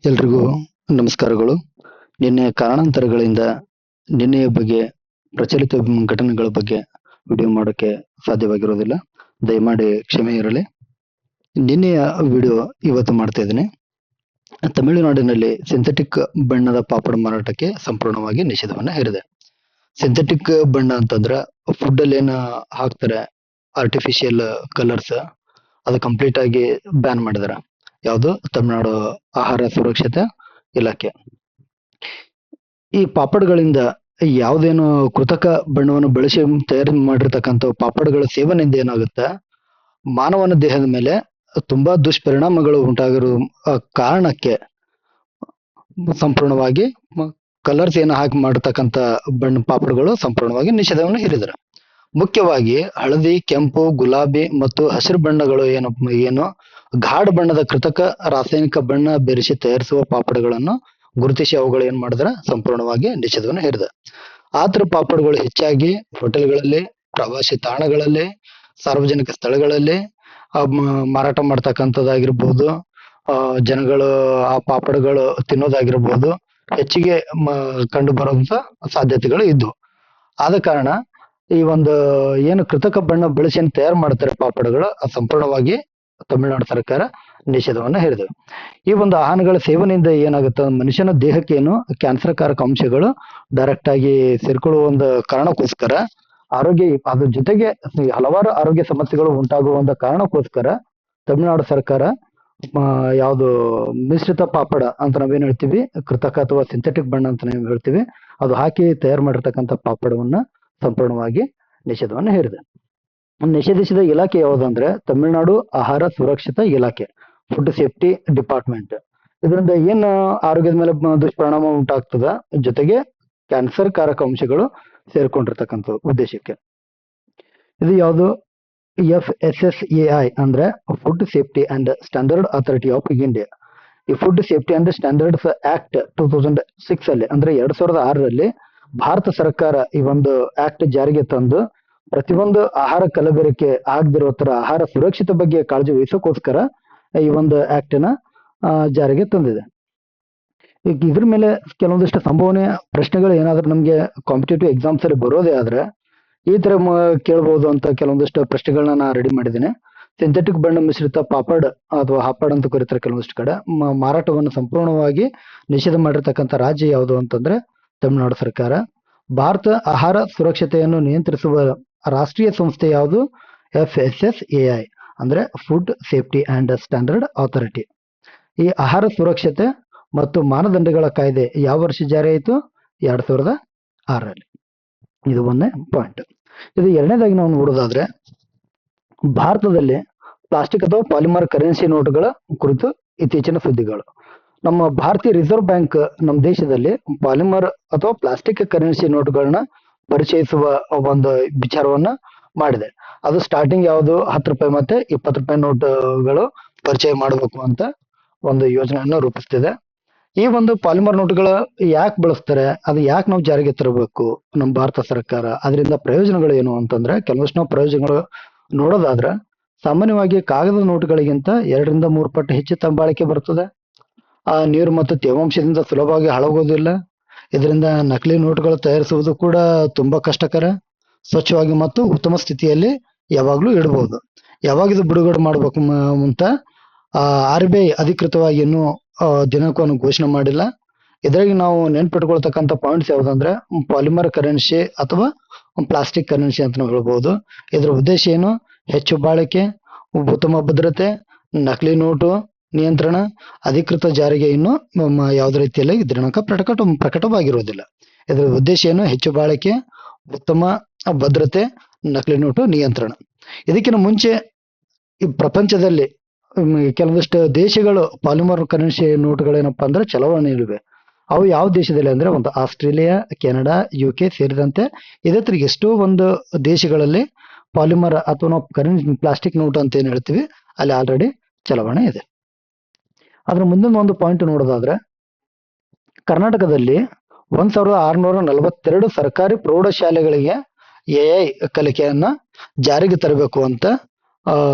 ಎಲ್ರಿಗೂ ನಮಸ್ಕಾರಗಳು. ನಿನ್ನೆ ಕಾರಣಾಂತರಗಳಿಂದ ನಿನ್ನೆಯ ಬಗ್ಗೆ ಪ್ರಚಲಿತ ಘಟನೆಗಳ ಬಗ್ಗೆ ವಿಡಿಯೋ ಮಾಡೋಕ್ಕೆ ಸಾಧ್ಯವಾಗಿರೋದಿಲ್ಲ. ದಯಮಾಡಿ ಕ್ಷಮೆ ಇರಲಿ. ನಿನ್ನೆಯ ವಿಡಿಯೋ ಇವತ್ತು ಮಾಡ್ತಾ ಇದ್ದೀನಿ. ತಮಿಳುನಾಡಿನಲ್ಲಿ ಸಿಂಥೆಟಿಕ್ ಬಣ್ಣದ ಪಾಪಡ್ ಮಾರಾಟಕ್ಕೆ ಸಂಪೂರ್ಣವಾಗಿ ನಿಷೇಧವನ್ನ ಹೇರಿದೆ. ಸಿಂಥೆಟಿಕ್ ಬಣ್ಣ ಅಂತಂದ್ರೆ ಫುಡ್ ಅಲ್ಲಿ ಏನ ಹಾಕ್ತಾರೆ, ಆರ್ಟಿಫಿಷಿಯಲ್ ಕಲರ್ಸ್, ಅದು ಕಂಪ್ಲೀಟ್ ಆಗಿ ಬ್ಯಾನ್ ಮಾಡಿದಾರೆ. ಯಾವುದು? ತಮಿಳುನಾಡು ಆಹಾರ ಸುರಕ್ಷತೆ ಇಲಾಖೆ. ಈ ಪಾಪಡ್ಗಳಿಂದ ಯಾವುದೇನು ಕೃತಕ ಬಣ್ಣವನ್ನು ಬಳಸಿ ತಯಾರು ಮಾಡಿರ್ತಕ್ಕಂಥ ಪಾಪಡ್ಗಳ ಸೇವನೆಯಿಂದ ಏನಾಗುತ್ತೆ, ಮಾನವನ ದೇಹದ ಮೇಲೆ ತುಂಬಾ ದುಷ್ಪರಿಣಾಮಗಳು ಉಂಟಾಗಿರೋ ಕಾರಣಕ್ಕೆ ಸಂಪೂರ್ಣವಾಗಿ ಕಲರ್ಸ್ ಏನು ಹಾಕಿ ಮಾಡತಕ್ಕಂಥ ಬಣ್ಣ ಪಾಪಡ್ಗಳು ಸಂಪೂರ್ಣವಾಗಿ ನಿಷೇಧವನ್ನು ಹೇರಿದ್ದಾರೆ. ಮುಖ್ಯವಾಗಿ ಹಳದಿ, ಕೆಂಪು, ಗುಲಾಬಿ ಮತ್ತು ಹಸಿರು ಬಣ್ಣಗಳು ಏನು ಗಾಢ ಬಣ್ಣದ ಕೃತಕ ರಾಸಾಯನಿಕ ಬಣ್ಣ ಬೆರೆಸಿ ತಯಾರಿಸುವ ಪಾಪಡ್ಗಳನ್ನು ಗುರುತಿಸಿ ಅವುಗಳು ಏನ್ ಮಾಡಿದ್ರೆ ಸಂಪೂರ್ಣವಾಗಿ ನಿಷೇಧವನ್ನು ಹೇರಿದೆ. ಆತರ ಪಾಪಡ್ಗಳು ಹೆಚ್ಚಾಗಿ ಹೋಟೆಲ್ಗಳಲ್ಲಿ, ಪ್ರವಾಸಿ ತಾಣಗಳಲ್ಲಿ, ಸಾರ್ವಜನಿಕ ಸ್ಥಳಗಳಲ್ಲಿ ಮಾರಾಟ ಮಾಡ್ತಕ್ಕಂಥದ್ದಾಗಿರ್ಬೋದು, ಜನಗಳು ಆ ಪಾಪಡ್ಗಳು ತಿನ್ನೋದಾಗಿರ್ಬೋದು ಹೆಚ್ಚಿಗೆ ಕಂಡು ಬರುವಂತ ಸಾಧ್ಯತೆಗಳು ಇದ್ವು. ಆದ ಕಾರಣ ಈ ಒಂದು ಏನು ಕೃತಕ ಬಣ್ಣ ಬಳಸಿ ತಯಾರು ಮಾಡ್ತಾರೆ ಪಾಪಡ್ಗಳು, ಸಂಪೂರ್ಣವಾಗಿ ತಮಿಳುನಾಡು ಸರ್ಕಾರ ನಿಷೇಧವನ್ನ ಹೇರಿದೆ. ಈ ಒಂದು ಆಹಾರಗಳ ಸೇವನೆಯಿಂದ ಏನಾಗುತ್ತೆ, ಮನುಷ್ಯನ ದೇಹಕ್ಕೆ ಏನು ಕ್ಯಾನ್ಸರ್ ಕಾರಕ ಅಂಶಗಳು ಡೈರೆಕ್ಟ್ ಆಗಿ ಸೇರ್ಕೊಳ್ಳುವ ಒಂದು ಕಾರಣಕ್ಕೋಸ್ಕರ ಆರೋಗ್ಯ, ಅದ್ರ ಜೊತೆಗೆ ಹಲವಾರು ಆರೋಗ್ಯ ಸಮಸ್ಯೆಗಳು ಉಂಟಾಗುವ ಒಂದು ಕಾರಣಕ್ಕೋಸ್ಕರ ತಮಿಳುನಾಡು ಸರ್ಕಾರ ಯಾವುದು ಮಿಶ್ರಿತ ಪಾಪಡ ಅಂತ ನಾವೇನ್ ಹೇಳ್ತೀವಿ, ಕೃತಕ ಅಥವಾ ಸಿಂಥೆಟಿಕ್ ಬಣ್ಣ ಅಂತ ನಾವ್ ಹೇಳ್ತೀವಿ, ಅದು ಹಾಕಿ ತಯಾರು ಮಾಡಿರ್ತಕ್ಕಂಥ ಪಾಪಡವನ್ನ ಸಂಪೂರ್ಣವಾಗಿ ನಿಷೇಧವನ್ನು ಹೇರಿದೆ. ನಿಷೇಧಿಸಿದ ಇಲಾಖೆ ಯಾವುದಂದ್ರೆ ತಮಿಳುನಾಡು ಆಹಾರ ಸುರಕ್ಷತಾ ಇಲಾಖೆ, ಫುಡ್ ಸೇಫ್ಟಿ ಡಿಪಾರ್ಟ್ಮೆಂಟ್. ಇದರಿಂದ ಏನ್ ಆರೋಗ್ಯದ ಮೇಲೆ ದುಷ್ಪರಿಣಾಮ ಉಂಟಾಗ್ತದ, ಜೊತೆಗೆ ಕ್ಯಾನ್ಸರ್ ಕಾರಕ ಅಂಶಗಳು ಸೇರ್ಕೊಂಡಿರ್ತಕ್ಕಂಥ ಉದ್ದೇಶಕ್ಕೆ. ಇದು ಯಾವುದು? FSSAI ಅಂದ್ರೆ food safety and standard authority of India. ಈ food safety and standards act 2006 ಅಲ್ಲಿ ಅಂದ್ರೆ 2006ರಲ್ಲಿ ಭಾರತ ಸರ್ಕಾರ ಈ ಒಂದು ಆಕ್ಟ್ ಜಾರಿಗೆ ತಂದು ಪ್ರತಿಯೊಂದು ಆಹಾರ ಕಲಬೆರಕೆ ಆಗದಿರೋ ತರ ಆಹಾರ ಸುರಕ್ಷತೆ ಬಗ್ಗೆ ಕಾಳಜಿ ವಹಿಸೋಕೋಸ್ಕರ ಈ ಒಂದು ಆಕ್ಟ್ ನ ಜಾರಿಗೆ ತಂದಿದೆ. ಈಗ ಇದ್ರ ಮೇಲೆ ಕೆಲವೊಂದಿಷ್ಟು ಸಂಭವನೀಯ ಪ್ರಶ್ನೆಗಳು ಏನಾದ್ರೂ ನಮ್ಗೆ ಕಾಂಪಿಟೇಟಿವ್ ಎಕ್ಸಾಮ್ಸ್ ಅಲ್ಲಿ ಬರೋದೇ ಆದ್ರೆ ಈ ತರ ಕೇಳ್ಬೋದು ಅಂತ ಕೆಲವೊಂದಿಷ್ಟು ಪ್ರಶ್ನೆಗಳನ್ನ ನಾ ರೆಡಿ ಮಾಡಿದ್ದೀನಿ. ಸಿಂಥೆಟಿಕ್ ಬಣ್ಣ ಮಿಶ್ರಿತ ಪಾಪಡ್ ಅಥವಾ ಹಾಪಡ್ ಅಂತ ಕರೀತಾರೆ ಕೆಲವೊಂದಿಷ್ಟು ಕಡೆ, ಮಾರಾಟವನ್ನು ಸಂಪೂರ್ಣವಾಗಿ ನಿಷೇಧ ಮಾಡಿರ್ತಕ್ಕಂಥ ರಾಜ್ಯ ಯಾವುದು ಅಂತಂದ್ರೆ ತಮಿಳುನಾಡು ಸರ್ಕಾರ. ಭಾರತ ಆಹಾರ ಸುರಕ್ಷತೆಯನ್ನು ನಿಯಂತ್ರಿಸುವ ರಾಷ್ಟ್ರೀಯ ಸಂಸ್ಥೆ ಯಾವುದು? FSSAI ಅಂದ್ರೆ food safety and standard authority. ಈ ಆಹಾರ ಸುರಕ್ಷತೆ ಮತ್ತು ಮಾನದಂಡಗಳ ಕಾಯ್ದೆ ಯಾವ ವರ್ಷ ಜಾರಿ ಆಯಿತು? 2006ರಲ್ಲಿ. ಇದು ಒಂದೇ ಪಾಯಿಂಟ್. ಇದು ಎರಡನೇದಾಗಿ ನಾವು ನೋಡೋದಾದ್ರೆ ಭಾರತದಲ್ಲಿ ಪ್ಲಾಸ್ಟಿಕ್ ಅಥವಾ ಪಾಲಿಮರ್ ಕರೆನ್ಸಿ ನೋಟುಗಳ ಕುರಿತು ಇತ್ತೀಚಿನ ಸುದ್ದಿಗಳು. ನಮ್ಮ ಭಾರತೀಯ ರಿಸರ್ವ್ ಬ್ಯಾಂಕ್ ನಮ್ಮ ದೇಶದಲ್ಲಿ ಪಾಲಿಮರ್ ಅಥವಾ ಪ್ಲಾಸ್ಟಿಕ್ ಕರೆನ್ಸಿ ನೋಟುಗಳನ್ನ ಪರಿಚಯಿಸುವ ಒಂದು ವಿಚಾರವನ್ನ ಮಾಡಿದೆ. ಅದು ಸ್ಟಾರ್ಟಿಂಗ್ ಯಾವುದು 10 ರೂಪಾಯಿ ಮತ್ತೆ 20 ರೂಪಾಯಿ ನೋಟುಗಳು ಪರಿಚಯ ಮಾಡಬೇಕು ಅಂತ ಒಂದು ಯೋಜನೆಯನ್ನು ರೂಪಿಸ್ತಿದೆ. ಈ ಒಂದು ಪಾಲಿಮರ್ ನೋಟುಗಳ ಯಾಕೆ ಬಳಸ್ತಾರೆ, ಅದು ಯಾಕೆ ನಾವು ಜಾರಿಗೆ ತರಬೇಕು ನಮ್ಮ ಭಾರತ ಸರ್ಕಾರ, ಅದರಿಂದ ಪ್ರಯೋಜನಗಳು ಏನು ಅಂತಂದ್ರೆ ಕೆಲವಷ್ಟು ನಾವು ಪ್ರಯೋಜನಗಳು ನೋಡೋದಾದ್ರೆ ಸಾಮಾನ್ಯವಾಗಿ ಕಾಗದದ ನೋಟುಗಳಿಗಿಂತ 2ರಿಂದ 3 ಪಟ್ಟು ಹೆಚ್ಚು ತಂಬಾಳಿಕೆ ಬರ್ತದೆ. ಆ ನೀರು ಮತ್ತು ತೇವಾಂಶದಿಂದ ಸುಲಭವಾಗಿ ಹಾಳಾಗೋದಿಲ್ಲ. ಇದರಿಂದ ನಕಲಿ ನೋಟುಗಳು ತಯಾರಿಸುವುದು ಕೂಡ ತುಂಬಾ ಕಷ್ಟಕರ. ಸ್ವಚ್ಛವಾಗಿ ಮತ್ತು ಉತ್ತಮ ಸ್ಥಿತಿಯಲ್ಲಿ ಯಾವಾಗ್ಲೂ ಇಡಬಹುದು. ಯಾವಾಗ ಇದು ಬಿಡುಗಡೆ ಮಾಡ್ಬೇಕು ಅಂತ RBI ಅಧಿಕೃತವಾಗಿ ಇನ್ನೂ ದಿನಾಂಕವನ್ನು ಘೋಷಣೆ ಮಾಡಿಲ್ಲ. ಇದ್ರಾಗಿ ನಾವು ನೆನ್ಪಿಟ್ಕೊಳ್ತಕ್ಕಂಥ ಪಾಯಿಂಟ್ಸ್ ಯಾವ್ದಂದ್ರೆ ಪಾಲಿಮರ್ ಕರೆನ್ಸಿ ಅಥವಾ ಪ್ಲಾಸ್ಟಿಕ್ ಕರೆನ್ಸಿ ಅಂತ ನಾವು ಹೇಳ್ಬೋದು. ಇದರ ಉದ್ದೇಶ ಏನು? ಹೆಚ್ಚು ಬಾಳಿಕೆ, ಉತ್ತಮ ಭದ್ರತೆ, ನಕಲಿ ನೋಟು ನಿಯಂತ್ರಣ, ಅಧಿಕೃತ ಜಾರಿಗೆ ಇನ್ನು ಯಾವುದೇ ರೀತಿಯಲ್ಲಿ ದಿನಾಂಕ ಪ್ರಕಟವಾಗಿರುವುದಿಲ್ಲ. ಇದರ ಉದ್ದೇಶ ಏನು? ಹೆಚ್ಚು ಬಾಳಿಕೆ, ಉತ್ತಮ ಭದ್ರತೆ, ನಕಲಿ ನೋಟು ನಿಯಂತ್ರಣ. ಇದಕ್ಕಿಂತ ಮುಂಚೆ ಈ ಪ್ರಪಂಚದಲ್ಲಿ ಕೆಲವೊಂದಿಷ್ಟು ದೇಶಗಳು ಪಾಲಿಮರ್ ಕರೆನ್ಸಿ ನೋಟುಗಳೇನಪ್ಪಾ ಅಂದ್ರೆ ಚಲಾವಣೆಯಲ್ಲಿವೆ. ಅವು ಯಾವ ದೇಶದಲ್ಲಿ ಅಂದ್ರೆ ಒಂದು ಆಸ್ಟ್ರೇಲಿಯಾ, ಕೆನಡಾ, UK ಸೇರಿದಂತೆ ಇದೇ ತರ ಎಷ್ಟೋ ಒಂದು ದೇಶಗಳಲ್ಲಿ ಪಾಲಿಮರ್ ಅಥವಾ ನಾವು ಕರೆನ್ಸಿ ಪ್ಲಾಸ್ಟಿಕ್ ನೋಟ್ ಅಂತ ಏನ್ ಹೇಳ್ತೀವಿ ಅಲ್ಲಿ ಆಲ್ರೆಡಿ ಚಲಾವಣೆ ಇದೆ. ಅದ್ರ ಮುಂದಿನ ಒಂದು ಪಾಯಿಂಟ್ ನೋಡೋದಾದ್ರೆ ಕರ್ನಾಟಕದಲ್ಲಿ 1642 ಸರ್ಕಾರಿ ಪ್ರೌಢಶಾಲೆಗಳಿಗೆ AI ಕಲಿಕೆಯನ್ನ ಜಾರಿಗೆ ತರಬೇಕು ಅಂತ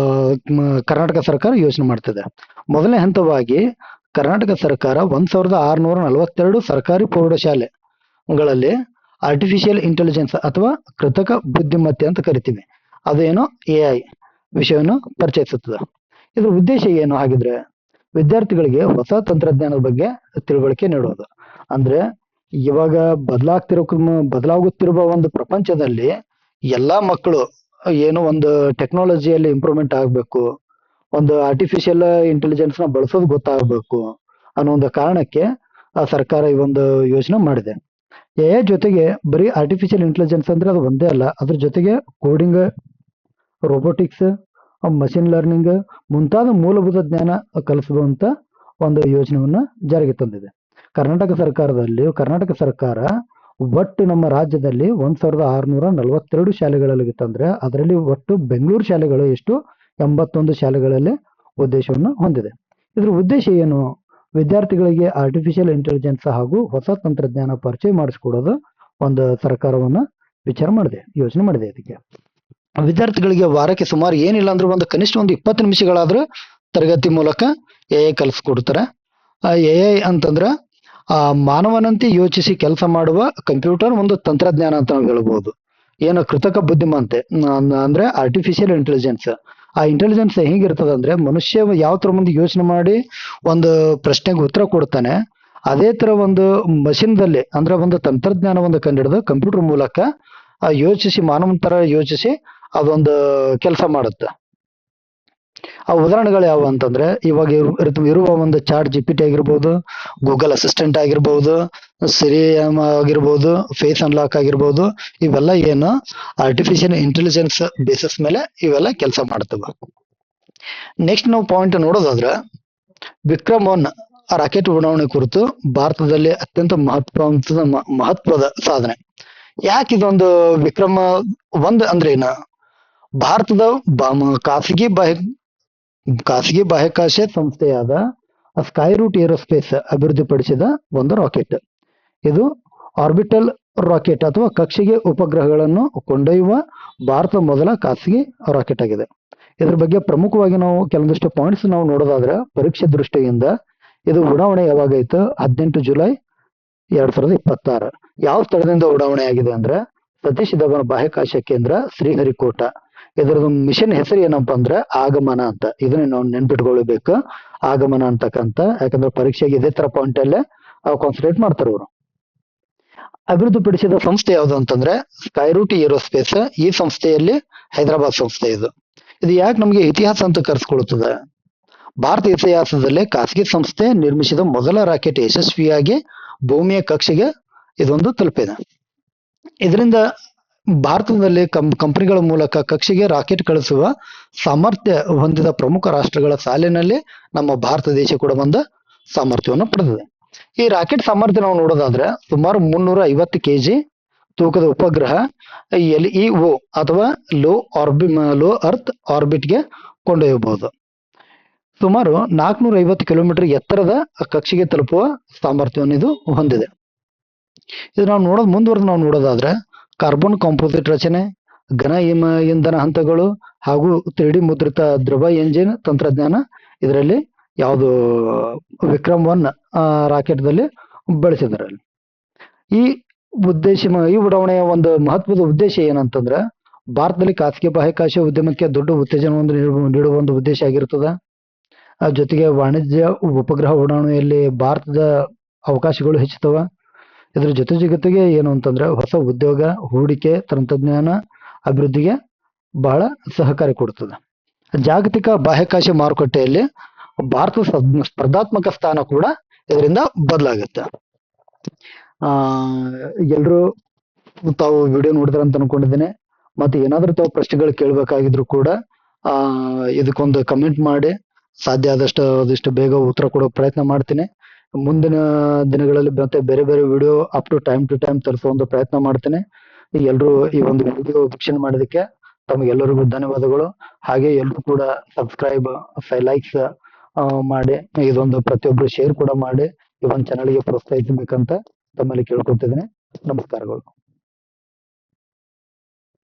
ಕರ್ನಾಟಕ ಸರ್ಕಾರ ಯೋಚನೆ ಮಾಡ್ತಿದೆ. ಮೊದಲನೇ ಹಂತವಾಗಿ ಕರ್ನಾಟಕ ಸರ್ಕಾರ 1642 ಸರ್ಕಾರಿ ಪ್ರೌಢಶಾಲೆಗಳಲ್ಲಿ ಆರ್ಟಿಫಿಷಿಯಲ್ ಇಂಟೆಲಿಜೆನ್ಸ್ ಅಥವಾ ಕೃತಕ ಬುದ್ಧಿಮತ್ತೆ ಅಂತ ಕರಿತೀವಿ, ಅದೇನೋ AI ವಿಷಯವನ್ನು ಪರಿಚಯಿಸುತ್ತದೆ. ಇದ್ರ ಉದ್ದೇಶ ಏನು ಹಾಗಿದ್ರೆ? ವಿದ್ಯಾರ್ಥಿಗಳಿಗೆ ಹೊಸ ತಂತ್ರಜ್ಞಾನದ ಬಗ್ಗೆ ತಿಳುವಳಿಕೆ ನೀಡೋದು. ಅಂದ್ರೆ ಇವಾಗ ಬದಲಾಗುತ್ತಿರುವ ಒಂದು ಪ್ರಪಂಚದಲ್ಲಿ ಎಲ್ಲಾ ಮಕ್ಕಳು ಏನೋ ಒಂದು ಟೆಕ್ನಾಲಜಿಯಲ್ಲಿ ಇಂಪ್ರೂವ್ಮೆಂಟ್ ಆಗ್ಬೇಕು, ಒಂದು ಆರ್ಟಿಫಿಷಿಯಲ್ ಇಂಟೆಲಿಜೆನ್ಸ್ ನ ಬಳಸೋದು ಗೊತ್ತಾಗಬೇಕು ಅನ್ನೋ ಒಂದು ಕಾರಣಕ್ಕೆ ಆ ಸರ್ಕಾರ ಈ ಒಂದು ಯೋಜನೆ ಮಾಡಿದೆ. AI ಜೊತೆಗೆ ಬರೀ ಆರ್ಟಿಫಿಷಿಯಲ್ ಇಂಟೆಲಿಜೆನ್ಸ್ ಅಂದ್ರೆ ಅದು ಒಂದೇ ಅಲ್ಲ, ಅದ್ರ ಜೊತೆಗೆ ಕೋಡಿಂಗ್, ರೋಬೋಟಿಕ್ಸ್, ಮಷಿನ್ ಲರ್ನಿಂಗ್ ಮುಂತಾದ ಮೂಲಭೂತ ಜ್ಞಾನ ಕಲಿಸುವಂತ ಒಂದು ಯೋಜನೆಯನ್ನ ಜಾರಿಗೆ ತಂದಿದೆ. ಕರ್ನಾಟಕ ಸರ್ಕಾರ ಒಟ್ಟು ನಮ್ಮ ರಾಜ್ಯದಲ್ಲಿ 1642 ಶಾಲೆಗಳಲ್ಲಿತ್ತಂದ್ರೆ ಅದರಲ್ಲಿ ಒಟ್ಟು ಬೆಂಗಳೂರು ಶಾಲೆಗಳು ಎಷ್ಟು 81 ಶಾಲೆಗಳಲ್ಲಿ ಉದ್ದೇಶವನ್ನು ಹೊಂದಿದೆ. ಇದ್ರ ಉದ್ದೇಶ ಏನು? ವಿದ್ಯಾರ್ಥಿಗಳಿಗೆ ಆರ್ಟಿಫಿಷಿಯಲ್ ಇಂಟೆಲಿಜೆನ್ಸ್ ಹಾಗೂ ಹೊಸ ತಂತ್ರಜ್ಞಾನ ಪರಿಚಯ ಮಾಡಿಸ್ಕೊಡೋದು ಒಂದು ಸರ್ಕಾರವನ್ನ ಯೋಚನೆ ಮಾಡಿದೆ. ಇದಕ್ಕೆ ವಿದ್ಯಾರ್ಥಿಗಳಿಗೆ ವಾರಕ್ಕೆ ಸುಮಾರು ಏನಿಲ್ಲ ಅಂದ್ರೆ ಕನಿಷ್ಠ 20 ನಿಮಿಷಗಳಾದ್ರೂ ತರಗತಿ ಮೂಲಕ AI ಕಲಿಸ್ಕೊಡ್ತಾರೆ. AI ಅಂತಂದ್ರ ಮಾನವನಂತೆ ಯೋಚಿಸಿ ಕೆಲಸ ಮಾಡುವ ಕಂಪ್ಯೂಟರ್ ಒಂದು ತಂತ್ರಜ್ಞಾನ ಅಂತ ನಾವು ಹೇಳ್ಬೋದು. ಏನು ಕೃತಕ ಬುದ್ಧಿಮತ್ತೆ ಅಂದ್ರೆ ಆರ್ಟಿಫಿಷಿಯಲ್ ಇಂಟೆಲಿಜೆನ್ಸ್. ಆ ಇಂಟೆಲಿಜೆನ್ಸ್ ಹೆಂಗಿರ್ತದ ಅಂದ್ರೆ ಮನುಷ್ಯ ಯಾವ ತರ ಮುಂದೆ ಯೋಚನೆ ಮಾಡಿ ಒಂದು ಪ್ರಶ್ನೆಗೆ ಉತ್ತರ ಕೊಡ್ತಾನೆ, ಅದೇ ತರ ಒಂದು ಮಷಿನ್ದಲ್ಲಿ ಅಂದ್ರೆ ಒಂದು ತಂತ್ರಜ್ಞಾನವನ್ನು ಕಂಡಿಡಿದು ಕಂಪ್ಯೂಟರ್ ಮೂಲಕ ಯೋಚಿಸಿ ಮಾನವನ ತರ ಯೋಚಿಸಿ ಅದೊಂದು ಕೆಲಸ ಮಾಡುತ್ತೆ. ಆ ಉದಾಹರಣೆಗಳು ಯಾವ ಅಂತಂದ್ರೆ ಇವಾಗ ಇರುವ ಒಂದು ಚಾಟ್ GPT ಆಗಿರ್ಬೋದು, ಗೂಗಲ್ ಅಸಿಸ್ಟೆಂಟ್ ಆಗಿರ್ಬೋದು, ಸಿರಿ ಆಗಿರ್ಬೋದು, ಫೇಸ್ ಅನ್ಲಾಕ್ ಆಗಿರ್ಬೋದು, ಇವೆಲ್ಲ ಏನು ಆರ್ಟಿಫಿಷಿಯಲ್ ಇಂಟೆಲಿಜೆನ್ಸ್ ಬೇಸಿಸ್ ಮೇಲೆ ಇವೆಲ್ಲ ಕೆಲಸ ಮಾಡ್ತವೆ. ನೆಕ್ಸ್ಟ್ ನಾವು ಪಾಯಿಂಟ್ ನೋಡೋದಾದ್ರೆ ವಿಕ್ರಮ್-1 ರಾಕೆಟ್ ಉಡಾವಣೆ ಕುರಿತು ಭಾರತದಲ್ಲಿ ಅತ್ಯಂತ ಮಹತ್ವದ ಸಾಧನೆ. ಯಾಕೆ ಇದೊಂದು ವಿಕ್ರಮ್-1 ಅಂದ್ರೆ ಏನ? ಭಾರತದ ಖಾಸಗಿ ಬಾಹ್ಯಾಕಾಶ ಸಂಸ್ಥೆಯಾದ ಸ್ಕೈರೂಟ್ ಏರೋಸ್ಪೇಸ್ ಅಭಿವೃದ್ಧಿಪಡಿಸಿದ ಒಂದು ರಾಕೆಟ್. ಇದು ಆರ್ಬಿಟಲ್ ರಾಕೆಟ್ ಅಥವಾ ಕಕ್ಷೆಗೆ ಉಪಗ್ರಹಗಳನ್ನು ಕೊಂಡೊಯ್ಯುವ ಭಾರತದ ಮೊದಲ ಖಾಸಗಿ ರಾಕೆಟ್ ಆಗಿದೆ. ಇದ್ರ ಬಗ್ಗೆ ಪ್ರಮುಖವಾಗಿ ನಾವು ಕೆಲವೊಂದಿಷ್ಟು ಪಾಯಿಂಟ್ಸ್ ನಾವು ನೋಡೋದಾದ್ರೆ ಪರೀಕ್ಷೆ ದೃಷ್ಟಿಯಿಂದ ಇದು ಉಡಾವಣೆ ಯಾವಾಗಾಯ್ತು? 18 ಜುಲೈ 2026. ಯಾವ ಸ್ಥಳದಿಂದ ಉಡಾವಣೆ ಆಗಿದೆ ಅಂದ್ರೆ ಸತೀಶ್ ಧವನ್ ಬಾಹ್ಯಾಕಾಶ ಕೇಂದ್ರ, ಶ್ರೀಹರಿಕೋಟ. ಇದರದ ಮಿಷನ್ ಹೆಸರು ಏನಪ್ಪಾ ಅಂದ್ರೆ ಆಗಮನ ಅಂತ. ಇದನ್ನ ನಾವು ನೆನ್ಪಿಟ್ಕೊಳ್ಬೇಕು, ಆಗಮನ ಅಂತಕ್ಕಂತ. ಯಾಕಂದ್ರೆ ಪರೀಕ್ಷೆಗೆ ಇದೇ ತರ ಪಾಯಿಂಟ್ ಅಲ್ಲೇ ಕಾನ್ಸಂಟ್ರೇಟ್ ಮಾಡ್ತಾರೆ ಅವರು. ಅಭಿವೃದ್ಧಿಪಡಿಸಿದ ಸಂಸ್ಥೆ ಯಾವುದು ಅಂತಂದ್ರೆ ಸ್ಕೈರೂಟ್ ಏರೋಸ್ಪೇಸ್. ಈ ಸಂಸ್ಥೆಯಲ್ಲಿ ಹೈದರಾಬಾದ್ ಸಂಸ್ಥೆ ಇದು ಯಾಕೆ ನಮಗೆ ಇತಿಹಾಸ ಅಂತ ಕರೆಸ್ಕೊಳ್ತದೆ? ಭಾರತ ಇತಿಹಾಸದಲ್ಲೇ ಖಾಸಗಿ ಸಂಸ್ಥೆ ನಿರ್ಮಿಸಿದ ಮೊದಲ ರಾಕೆಟ್ ಯಶಸ್ವಿಯಾಗಿ ಭೂಮಿಯ ಕಕ್ಷೆಗೆ ಇದೊಂದು ತಲುಪಿದೆ. ಇದರಿಂದ ಭಾರತದಲ್ಲಿ ಕಂಪನಿಗಳ ಮೂಲಕ ಕಕ್ಷೆಗೆ ರಾಕೆಟ್ ಕಳಿಸುವ ಸಾಮರ್ಥ್ಯ ಹೊಂದಿದ ಪ್ರಮುಖ ರಾಷ್ಟ್ರಗಳ ಸಾಲಿನಲ್ಲಿ ನಮ್ಮ ಭಾರತ ದೇಶ ಕೂಡ ಒಂದು ಸಾಮರ್ಥ್ಯವನ್ನು ಪಡೆದಿದೆ. ಈ ರಾಕೆಟ್ ಸಾಮರ್ಥ್ಯ ನಾವು ನೋಡೋದಾದ್ರೆ ಸುಮಾರು 350 kg ತೂಕದ ಉಪಗ್ರಹ LEO ಅಥವಾ ಲೋ ಅರ್ತ್ ಆರ್ಬಿಟ್ಗೆ ಕೊಂಡೊಯ್ಯಬಹುದು. ಸುಮಾರು 450 ಕಿಲೋಮೀಟರ್ ಎತ್ತರದ ಕಕ್ಷೆಗೆ ತಲುಪುವ ಸಾಮರ್ಥ್ಯವನ್ನು ಇದು ಹೊಂದಿದೆ. ಇದು ನಾವು ಮುಂದುವರೆದು ನೋಡೋದಾದ್ರೆ ಕಾರ್ಬನ್ ಕಾಂಪೋಸಿಟ್ ರಚನೆ, ಘನ ಇಂಧನ ಹಂತಗಳು ಹಾಗೂ 3D ಮುದ್ರಿತ ದ್ರವ ಎಂಜಿನ್ ತಂತ್ರಜ್ಞಾನ ಇದರಲ್ಲಿ ಯಾವುದು ವಿಕ್ರಮ್-1 ರಾಕೆಟ್ ದಲ್ಲಿ ಬಳಸಿದ್ದಾರೆ. ಈ ಉಡಾವಣೆಯ ಒಂದು ಮಹತ್ವದ ಉದ್ದೇಶ ಏನಂತಂದ್ರೆ ಭಾರತದಲ್ಲಿ ಖಾಸಗಿ ಬಾಹ್ಯಾಕಾಶ ಉದ್ಯಮಕ್ಕೆ ದೊಡ್ಡ ಉತ್ತೇಜನವನ್ನು ನೀಡುವ ಒಂದು ಉದ್ದೇಶ ಆಗಿರ್ತದೆ. ಜೊತೆಗೆ ವಾಣಿಜ್ಯ ಉಪಗ್ರಹ ಉಡಾವಣೆಯಲ್ಲಿ ಭಾರತದ ಅವಕಾಶಗಳು ಹೆಚ್ಚುತ್ತವ. ಇದ್ರ ಜೊತೆಗೆ ಏನು ಅಂತಂದ್ರೆ ಹೊಸ ಉದ್ಯೋಗ, ಹೂಡಿಕೆ, ತಂತ್ರಜ್ಞಾನ ಅಭಿವೃದ್ಧಿಗೆ ಬಹಳ ಸಹಕಾರಿ ಕೊಡುತ್ತದೆ. ಜಾಗತಿಕ ಬಾಹ್ಯಾಕಾಶ ಮಾರುಕಟ್ಟೆಯಲ್ಲಿ ಭಾರತ ಸ್ಪರ್ಧಾತ್ಮಕ ಸ್ಥಾನ ಕೂಡ ಇದರಿಂದ ಬದಲಾಗುತ್ತೆ. ಎಲ್ರು ತಾವು ವಿಡಿಯೋ ನೋಡಿದ್ರ ಅಂತ ಅನ್ಕೊಂಡಿದ್ದೇನೆ. ಮತ್ತೆ ಏನಾದ್ರೂ ತಾವು ಪ್ರಶ್ನೆಗಳು ಕೇಳಬೇಕಾಗಿದ್ರು ಕೂಡ ಇದಕ್ಕೊಂದು ಕಮೆಂಟ್ ಮಾಡಿ ಸಾಧ್ಯ ಆದಷ್ಟು ಬೇಗ ಉತ್ತರ ಕೊಡೋ ಪ್ರಯತ್ನ ಮಾಡ್ತೀನಿ. ಮುಂದಿನ ದಿನಗಳಲ್ಲಿ ಮತ್ತೆ ಬೇರೆ ವಿಡಿಯೋ ಟು ಟೈಮ್ ತರಿಸೋ ಒಂದು ಪ್ರಯತ್ನ ಮಾಡ್ತೇನೆ. ಎಲ್ರು ಈ ಒಂದು ವಿಡಿಯೋ ವೀಕ್ಷಣೆ ಮಾಡೋದಕ್ಕೆ ತಮಗೆಲ್ಲರಿಗೂ ಧನ್ಯವಾದಗಳು. ಹಾಗೆ ಎಲ್ರು ಕೂಡ ಸಬ್ಸ್ಕ್ರೈಬ್, ಲೈಕ್ಸ್ ಮಾಡಿ, ಇದೊಂದು ಪ್ರತಿಯೊಬ್ರು ಶೇರ್ ಕೂಡ ಮಾಡಿ ಈ ಒಂದು ಚಾನಲ್ಗೆ ಪ್ರೋತ್ಸಾಹಿಸಬೇಕಂತ ತಮ್ಮಲ್ಲಿ ಕೇಳ್ಕೊತಿದ್ದೇನೆ. ನಮಸ್ಕಾರಗಳು.